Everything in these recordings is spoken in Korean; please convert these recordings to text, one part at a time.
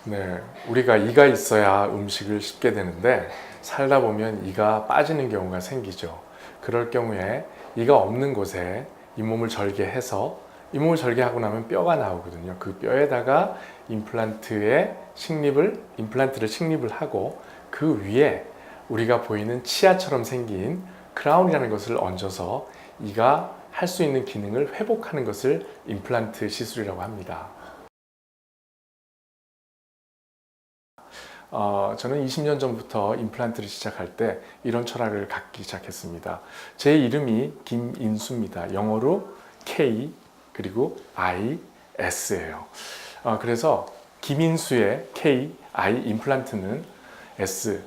네, 우리가 이가 있어야 음식을 씹게 되는데 살다 보면 이가 빠지는 경우가 생기죠. 그럴 경우에 이가 없는 곳에 잇몸을 절개해서 잇몸을 절개하고 나면 뼈가 나오거든요. 그 뼈에다가 임플란트를 식립을 하고 그 위에 우리가 보이는 치아처럼 생긴 크라운이라는 것을 얹어서 이가 할 수 있는 기능을 회복하는 것을 임플란트 시술이라고 합니다. 저는 20년 전부터 임플란트를 시작할 때 이런 철학을 갖기 시작했습니다. 제 이름이 김인수입니다. 영어로 K 그리고 I, S예요. 그래서 김인수의 K, I 임플란트는 S,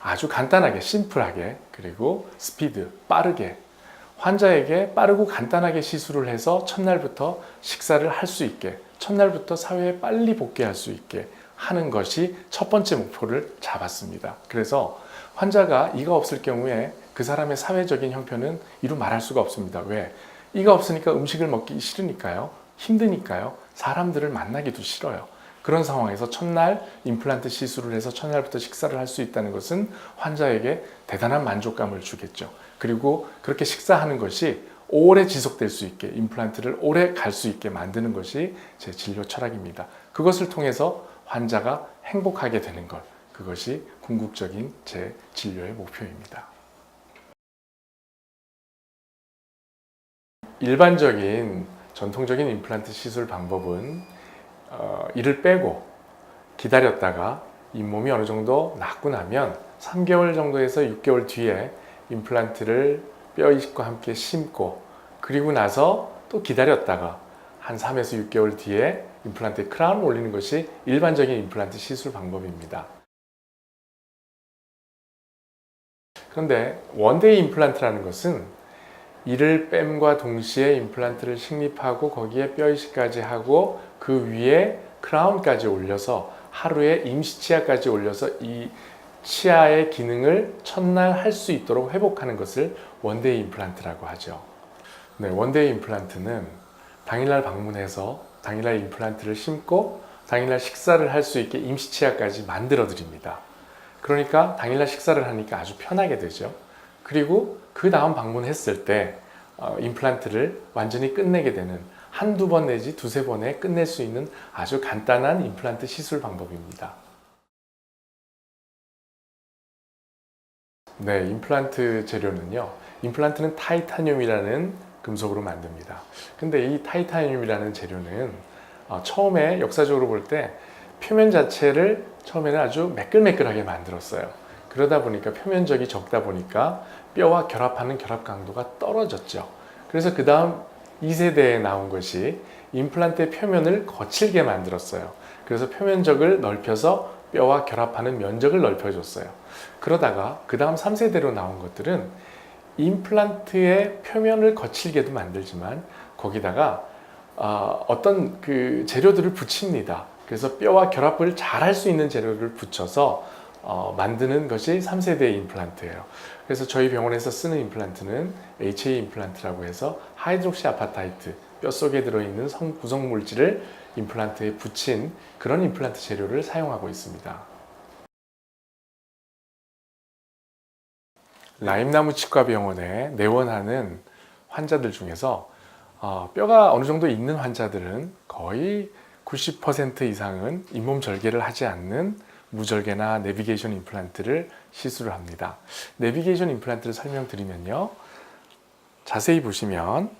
아주 간단하게, 심플하게, 그리고 스피드, 빠르게 환자에게 빠르고 간단하게 시술을 해서 첫날부터 식사를 할 수 있게, 첫날부터 사회에 빨리 복귀할 수 있게 하는 것이 첫 번째 목표를 잡았습니다. 그래서 환자가 이가 없을 경우에 그 사람의 사회적인 형편은 이루 말할 수가 없습니다. 왜? 이가 없으니까 음식을 먹기 싫으니까요. 힘드니까요. 사람들을 만나기도 싫어요. 그런 상황에서 첫날 임플란트 시술을 해서 첫날부터 식사를 할 수 있다는 것은 환자에게 대단한 만족감을 주겠죠. 그리고 그렇게 식사하는 것이 오래 지속될 수 있게, 임플란트를 오래 갈 수 있게 만드는 것이 제 진료 철학입니다. 그것을 통해서 환자가 행복하게 되는 것, 그것이 궁극적인 제 진료의 목표입니다. 일반적인 전통적인 임플란트 시술 방법은 이를 빼고 기다렸다가 잇몸이 어느 정도 낫고 나면 3개월 정도에서 6개월 뒤에 임플란트를 뼈이식과 함께 심고 그리고 나서 또 기다렸다가 한 3에서 6개월 뒤에 임플란트에 크라운을 올리는 것이 일반적인 임플란트 시술 방법입니다. 그런데 원데이 임플란트라는 것은 이를 뺨과 동시에 임플란트를 식립하고 거기에 뼈이식까지 하고 그 위에 크라운까지 올려서 하루에 임시치아까지 올려서 이 치아의 기능을 첫날 할 수 있도록 회복하는 것을 원데이 임플란트라고 하죠. 네, 원데이 임플란트는 당일날 방문해서 당일날 임플란트를 심고 당일날 식사를 할 수 있게 임시치아까지 만들어 드립니다. 그러니까 당일날 식사를 하니까 아주 편하게 되죠. 그리고 그 다음 방문했을 때 임플란트를 완전히 끝내게 되는 한두 번 내지 두세 번에 끝낼 수 있는 아주 간단한 임플란트 시술 방법입니다. 네, 임플란트 재료는요. 임플란트는 타이타늄이라는 금속으로 만듭니다. 근데 이 타이타늄이라는 재료는 처음에 역사적으로 볼 때 표면 자체를 처음에는 아주 매끌매끌하게 만들었어요. 그러다 보니까 표면적이 적다 보니까 뼈와 결합하는 결합 강도가 떨어졌죠. 그래서 그 다음 2세대에 나온 것이 임플란트의 표면을 거칠게 만들었어요. 그래서 표면적을 넓혀서 뼈와 결합하는 면적을 넓혀줬어요. 그러다가 그 다음 3세대로 나온 것들은 임플란트의 표면을 거칠게도 만들지만 거기다가 어떤 그 재료들을 붙입니다. 그래서 뼈와 결합을 잘 할 수 있는 재료를 붙여서 만드는 것이 3세대 임플란트예요. 그래서 저희 병원에서 쓰는 임플란트는 HA 임플란트라고 해서 하이드록시 아파타이트, 뼛속에 들어있는 구성 물질을 임플란트에 붙인 그런 임플란트 재료를 사용하고 있습니다. 라임나무 치과병원에 내원하는 환자들 중에서 뼈가 어느 정도 있는 환자들은 거의 90% 이상은 잇몸 절개를 하지 않는 무절개나 내비게이션 임플란트를 시술을 합니다. 내비게이션 임플란트를 설명드리면요. 자세히 보시면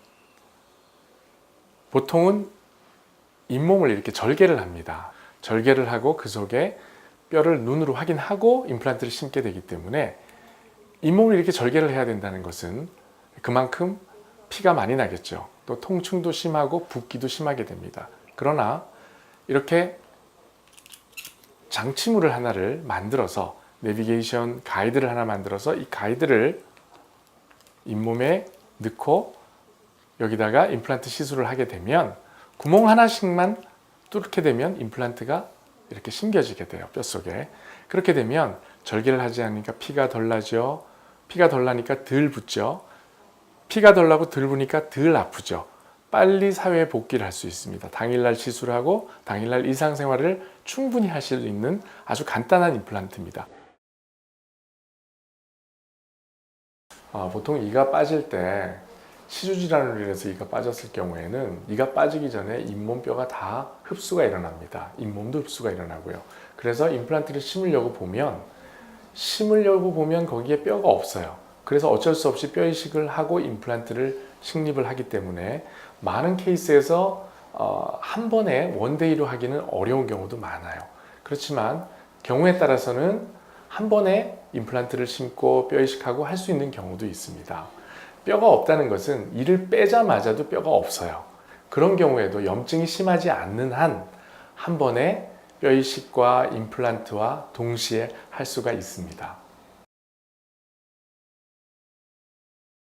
보통은 잇몸을 이렇게 절개를 합니다. 절개를 하고 그 속에 뼈를 눈으로 확인하고 임플란트를 심게 되기 때문에 잇몸을 이렇게 절개를 해야 된다는 것은 그만큼 피가 많이 나겠죠. 또 통증도 심하고 붓기도 심하게 됩니다. 그러나 이렇게 장치물을 하나를 만들어서 내비게이션 가이드를 하나 만들어서 이 가이드를 잇몸에 넣고 여기다가 임플란트 시술을 하게 되면 구멍 하나씩만 뚫게 되면 임플란트가 이렇게 심겨지게 돼요. 뼛속에. 그렇게 되면 절개를 하지 않으니까 피가 덜 나죠. 피가 덜 나니까 덜 붓죠. 피가 덜 나고 덜 부니까 덜 아프죠. 빨리 사회에 복귀를 할 수 있습니다. 당일날 시술하고 당일날 일상생활을 충분히 하실 수 있는 아주 간단한 임플란트입니다. 보통 이가 빠질 때 시주질환으로 인해서 이가 빠졌을 경우에는 이가 빠지기 전에 잇몸뼈가 다 흡수가 일어납니다. 잇몸도 흡수가 일어나고요. 그래서 임플란트를 심으려고 보면 거기에 뼈가 없어요. 그래서 어쩔 수 없이 뼈 이식을 하고 임플란트를 식립을 하기 때문에 많은 케이스에서 한 번에 원데이로 하기는 어려운 경우도 많아요. 그렇지만 경우에 따라서는 한 번에 임플란트를 심고 뼈 이식하고 할 수 있는 경우도 있습니다. 뼈가 없다는 것은 이를 빼자마자도 뼈가 없어요. 그런 경우에도 염증이 심하지 않는 한 한 번에 뼈 이식과 임플란트와 동시에 할 수가 있습니다.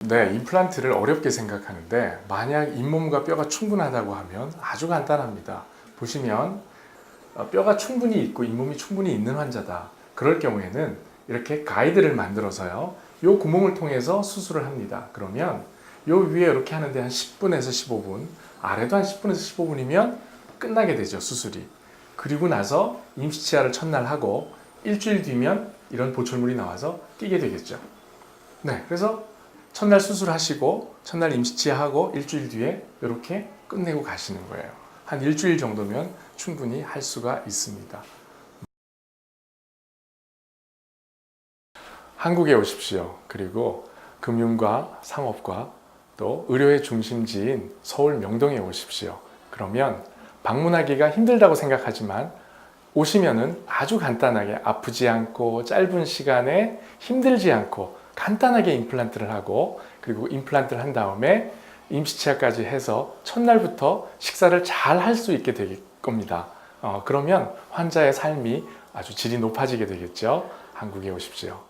네, 임플란트를 어렵게 생각하는데 만약 잇몸과 뼈가 충분하다고 하면 아주 간단합니다. 보시면 뼈가 충분히 있고 잇몸이 충분히 있는 환자다. 그럴 경우에는 이렇게 가이드를 만들어서요. 요 구멍을 통해서 수술을 합니다. 그러면 요 위에 이렇게 하는데 한 10분에서 15분, 아래도 한 10분에서 15분이면 끝나게 되죠, 수술이. 그리고 나서 임시치아를 첫날 하고 일주일 뒤면 이런 보철물이 나와서 끼게 되겠죠. 네, 그래서 첫날 수술하시고 첫날 임시치아하고 일주일 뒤에 이렇게 끝내고 가시는 거예요. 한 일주일 정도면 충분히 할 수가 있습니다. 한국에 오십시오. 그리고 금융과 상업과 또 의료의 중심지인 서울 명동에 오십시오. 그러면 방문하기가 힘들다고 생각하지만 오시면은 아주 간단하게 아프지 않고 짧은 시간에 힘들지 않고 간단하게 임플란트를 하고 그리고 임플란트를 한 다음에 임시치아까지 해서 첫날부터 식사를 잘 할 수 있게 될 겁니다. 그러면 환자의 삶이 아주 질이 높아지게 되겠죠. 한국에 오십시오.